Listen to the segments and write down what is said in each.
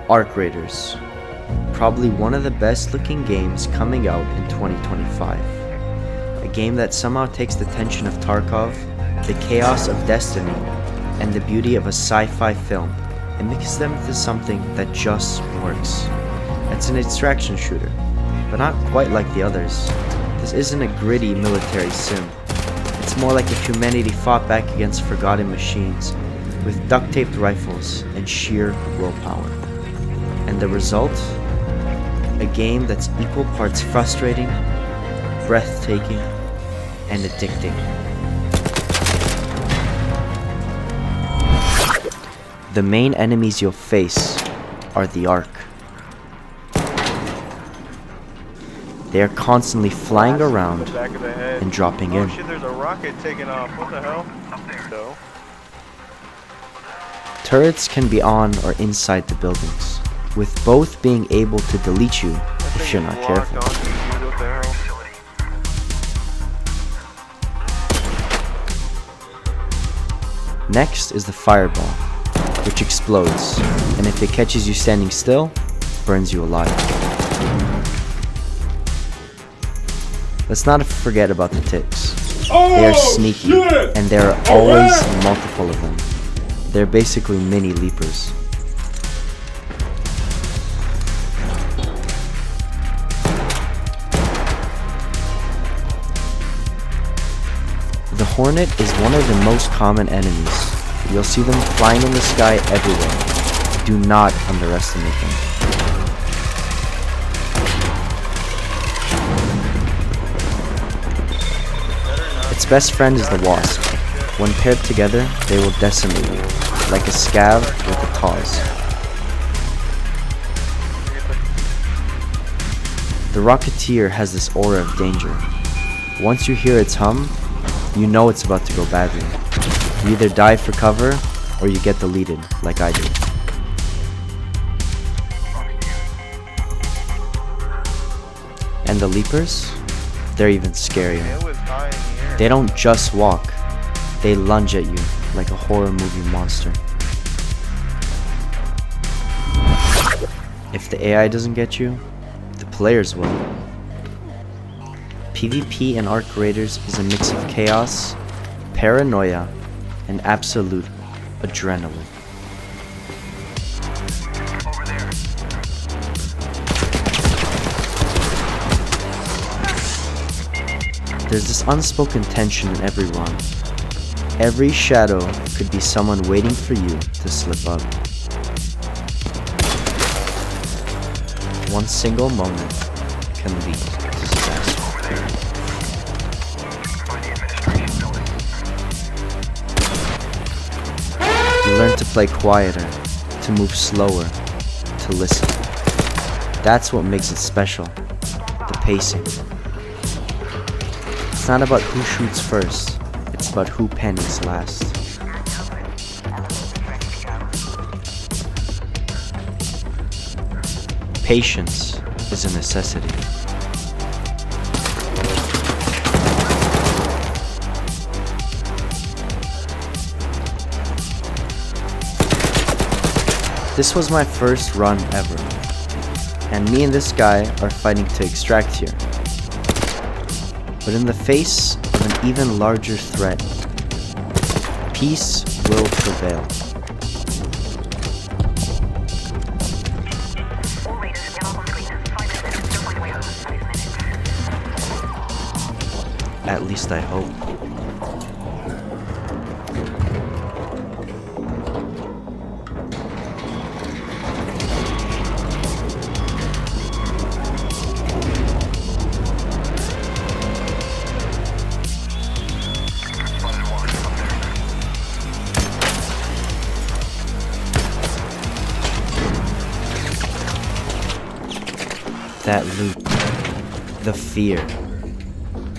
Arc Raiders, probably one of the best looking games coming out in 2025. A game that somehow takes the tension of Tarkov, the chaos of Destiny, and the beauty of a sci-fi film and mixes them into something that just works. It's an extraction shooter, but not quite like the others. This isn't a gritty military sim. It's more like if humanity fought back against forgotten machines with duct-taped rifles and sheer willpower. And the result? A game that's equal parts frustrating, breathtaking, and addicting. The main enemies you'll face are the Ark. They are constantly flying around and dropping in. Oh shit, there's a rocket taking off. What the hell? No. Turrets can be on or inside the buildings, with both being able to delete you if you're not careful. Next is the fireball, which explodes, and if it catches you standing still, burns you alive. Let's not forget about the ticks. They are sneaky, and there are always multiple of them. They're basically mini leapers. The Hornet is one of the most common enemies. You'll see them flying in the sky everywhere. Do not underestimate them. Its best friend is the Wasp. When paired together, they will decimate you, like a scav with a cause. The Rocketeer has this aura of danger. Once you hear its hum, you know it's about to go badly. You either dive for cover, or you get deleted, like I did. And the Leapers? They're even scarier. They don't just walk, they lunge at you like a horror movie monster. If the AI doesn't get you, the players will. PvP in Arc Raiders is a mix of chaos, paranoia, and absolute adrenaline. There's this unspoken tension in every run. Every shadow could be someone waiting for you to slip up. One single moment can lead to disaster. You learn to play quieter, to move slower, to listen. That's what makes it special, the pacing. It's not about who shoots first, it's about who panics last. Patience is a necessity. This was my first run ever, and me and this guy are fighting to extract here. But in the face of an even larger threat, peace will prevail. At least I hope. That loop, the fear,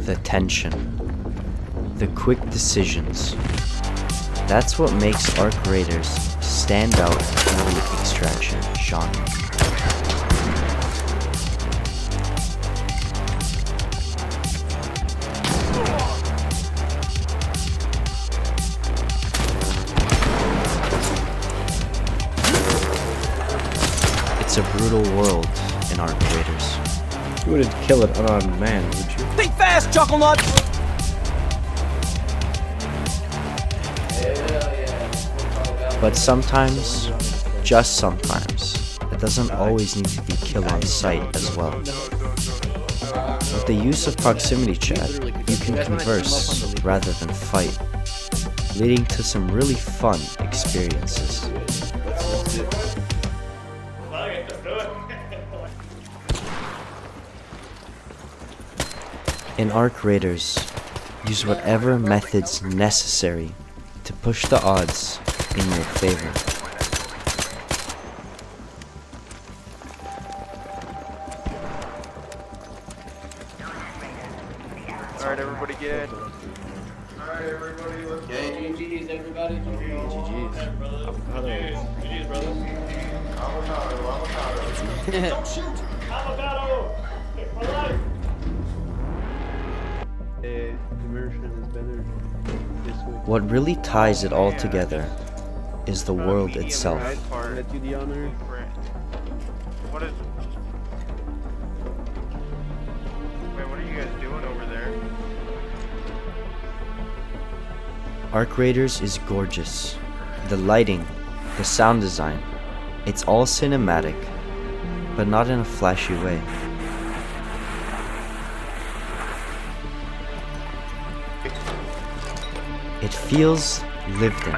the tension, the quick decisions. That's what makes Arc Raiders stand out in the extraction genre. It's a brutal world in Arc Raiders. You wouldn't kill an unarmed man, would you? Think fast, Chucklenut! But sometimes, just sometimes, it doesn't always need to be kill on sight as well. With the use of proximity chat, you can converse rather than fight, leading to some really fun experiences. In Arc Raiders, use whatever methods necessary to push the odds in your favor. Alright, everybody get in. Alright, everybody, let's go. GG's, everybody. GG's. GG's, brother. Avocado. Don't shoot! Avocado! For life! Immersion is better this way. What really ties it all together is the world itself. Right part. Let you the honor. What is... Wait, what are you guys doing over there? Arc Raiders is gorgeous. The lighting, the sound design, it's all cinematic, but not in a flashy way. It feels lived in.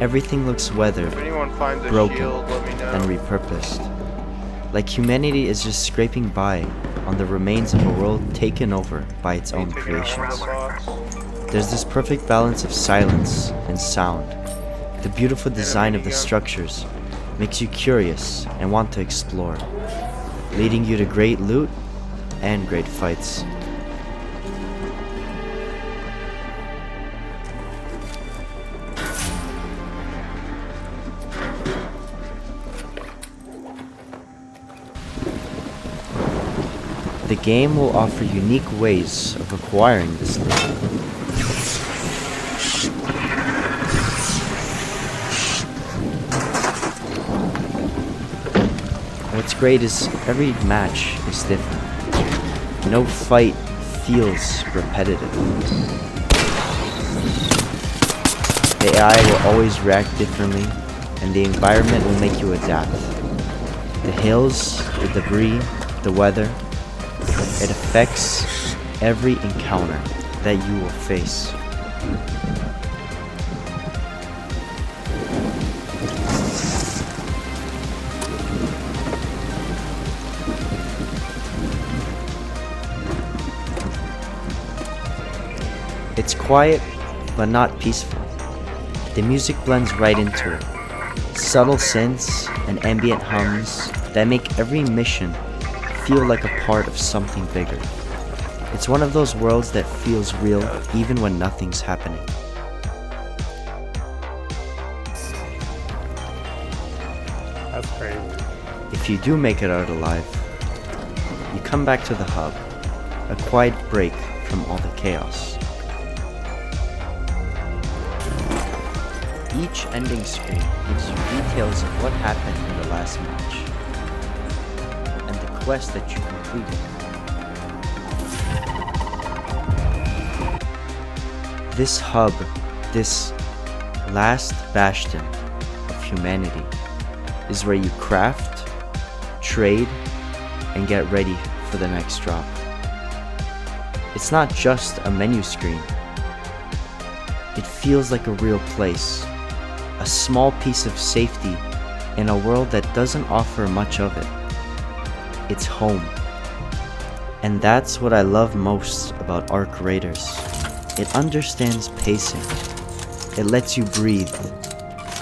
Everything looks weathered, If anyone finds a broken, shield, let me know. and repurposed. Like humanity is just scraping by on the remains of a world taken over by its own Taking out one of creations. the bots. There's this perfect balance of silence and sound. The beautiful design of the structures makes you curious and want to explore, leading you to great loot and great fights. The game will offer unique ways of acquiring this loot. What's great is every match is different. No fight feels repetitive. The AI will always react differently, and the environment will make you adapt. The hills, the debris, the weather, it affects every encounter that you will face. It's quiet, but not peaceful. The music blends right into it. Subtle synths and ambient hums that make every mission feel like a part of something bigger. It's one of those worlds that feels real even when nothing's happening. That's crazy. If you do make it out alive, you come back to the hub, a quiet break from all the chaos. Each ending screen gives you details of what happened in the last match, and the quest that you completed. This hub, this last bastion of humanity, is where you craft, trade, and get ready for the next drop. It's not just a menu screen. It feels like a real place, a small piece of safety in a world that doesn't offer much of it. It's home. And that's what I love most about Arc Raiders. It understands pacing. It lets you breathe,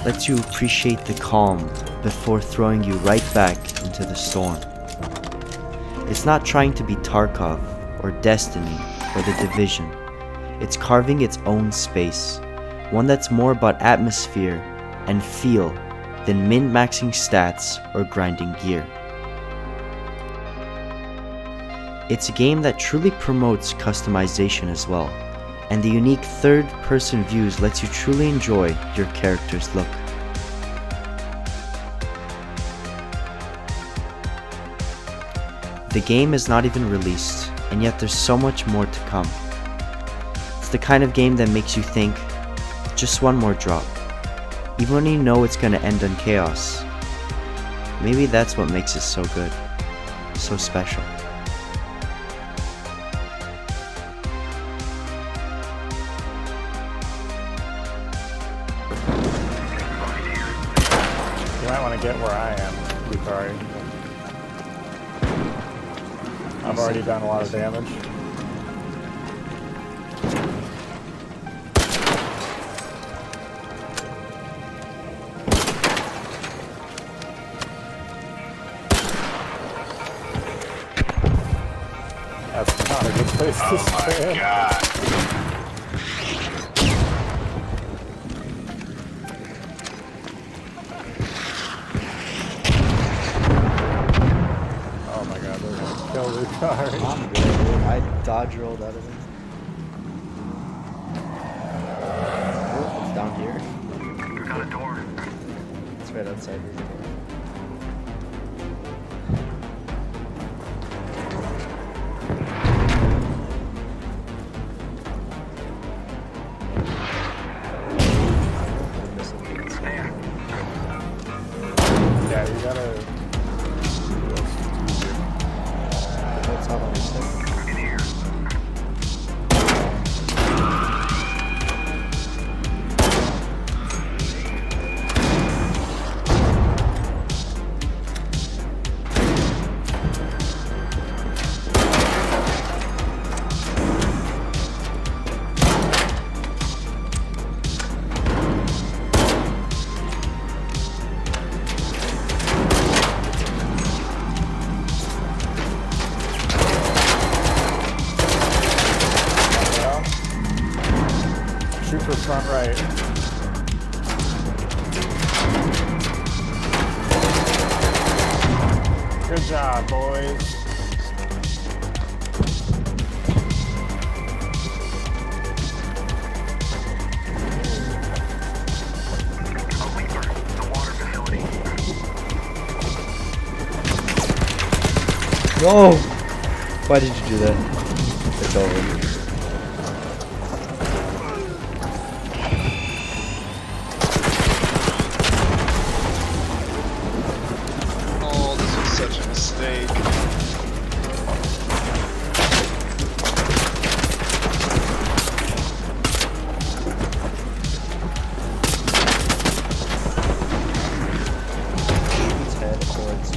lets you appreciate the calm before throwing you right back into the storm. It's not trying to be Tarkov or Destiny or The Division. It's carving its own space, one that's more about atmosphere and feel than min-maxing stats or grinding gear. It's a game that truly promotes customization as well, and the unique third-person views lets you truly enjoy your character's look. The game is not even released, and yet there's so much more to come. It's the kind of game that makes you think, just one more drop. Even when you know it's gonna end in chaos. Maybe that's what makes it so good, so special. You might want to get where I am, Lukari. I've already done a lot of damage. That's not a good place to stand. God. Oh my god, they're gonna kill Lukari. I'm good, dude. I dodge rolled out of it. Oh, it's down here. We got a door. It's right outside here. Yeah, you gotta... What's up on this thing? Shoot for front right. Good job, boys. No! Why did you do that? It's over. Oh, this was such a mistake. Let's head towards.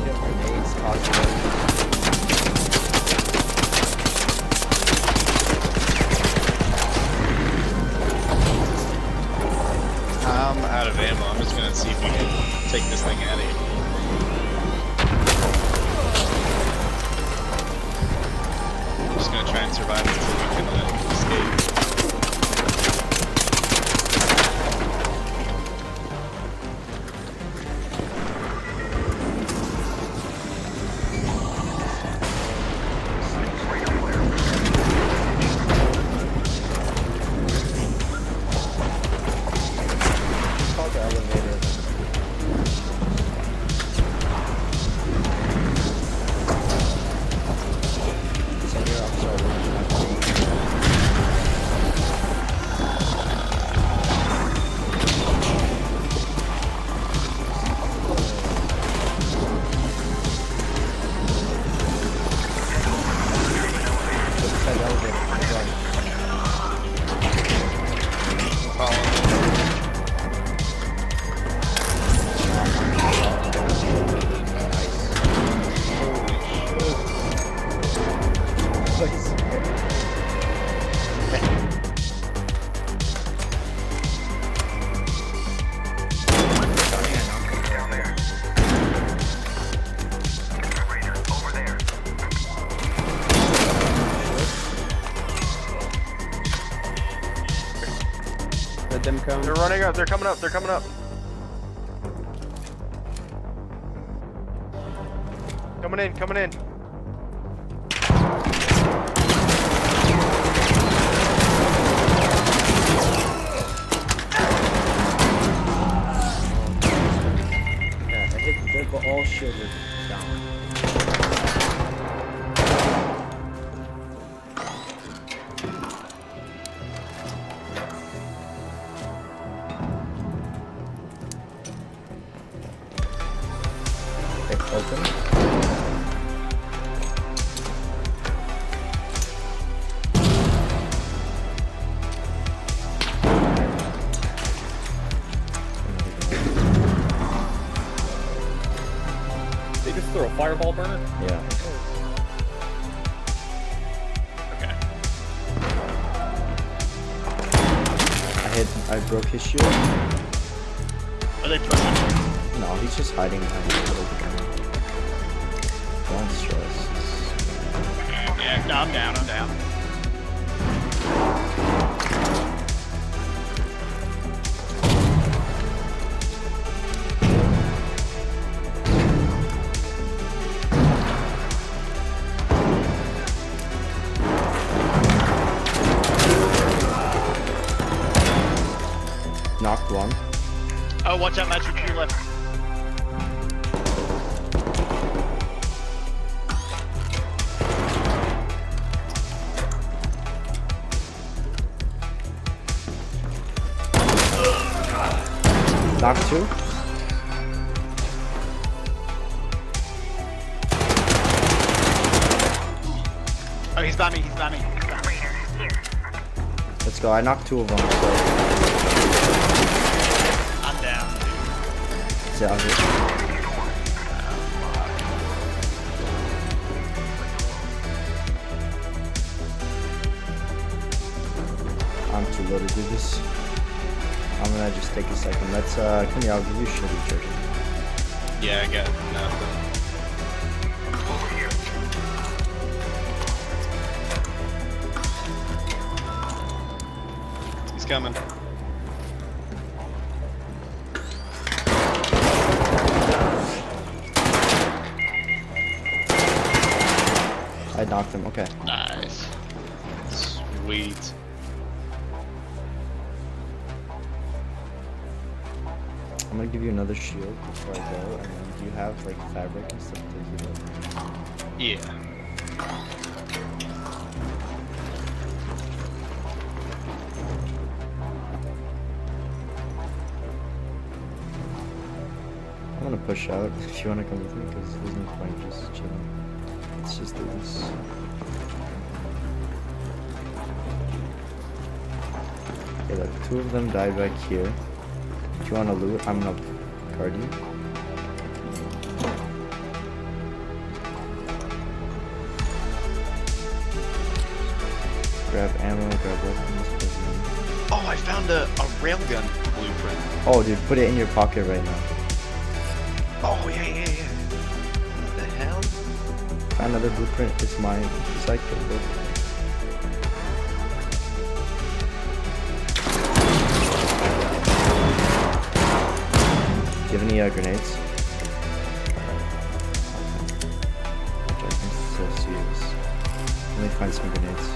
Get grenades tossed away. I'm out of ammo. I'm just gonna see if we can take this thing out of here. I'm just gonna try and survive until we can escape. Call the elevator. So you're up, so Let them come. They're running up. They're coming up. They're coming up. Coming in. Coming in. fireball burner? Yeah. Okay. I broke his shield. Are they pushing? No, he's just hiding behind the shield. Don't stress. Yeah, No, I'm down. I'm down. Knocked one. Oh, watch out, Magic, to your left. Knocked two. Oh, he's by me. He's by me. He's by me. Let's go. I knocked two of them. So. I'm down. Is it out here? I'm too low to do this. I'm gonna just take a second. Let's come here, I'll give you a shit recharge. yeah, I got nothing. He's coming. I knocked him, okay. Nice. Sweet. I'm gonna give you another shield before I go, and then do you have like fabric and stuff to heal up? Yeah. I'm gonna push out if you wanna come with me, because there's no point just chilling. Let's just do this. Okay, look, two of them died back here. If you wanna loot, I'm gonna guard you. Grab ammo, grab weapons. Oh, I found a railgun blueprint. Oh, dude, put it in your pocket right now. Oh, yeah. What the hell? Find another blueprint. It's mine. It's like the book. Do you have any grenades? Which I can still see this. Let me find some grenades.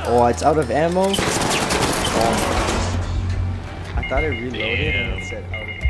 Oh, it's out of ammo? Oh. I thought it reloaded and it said out of ammo.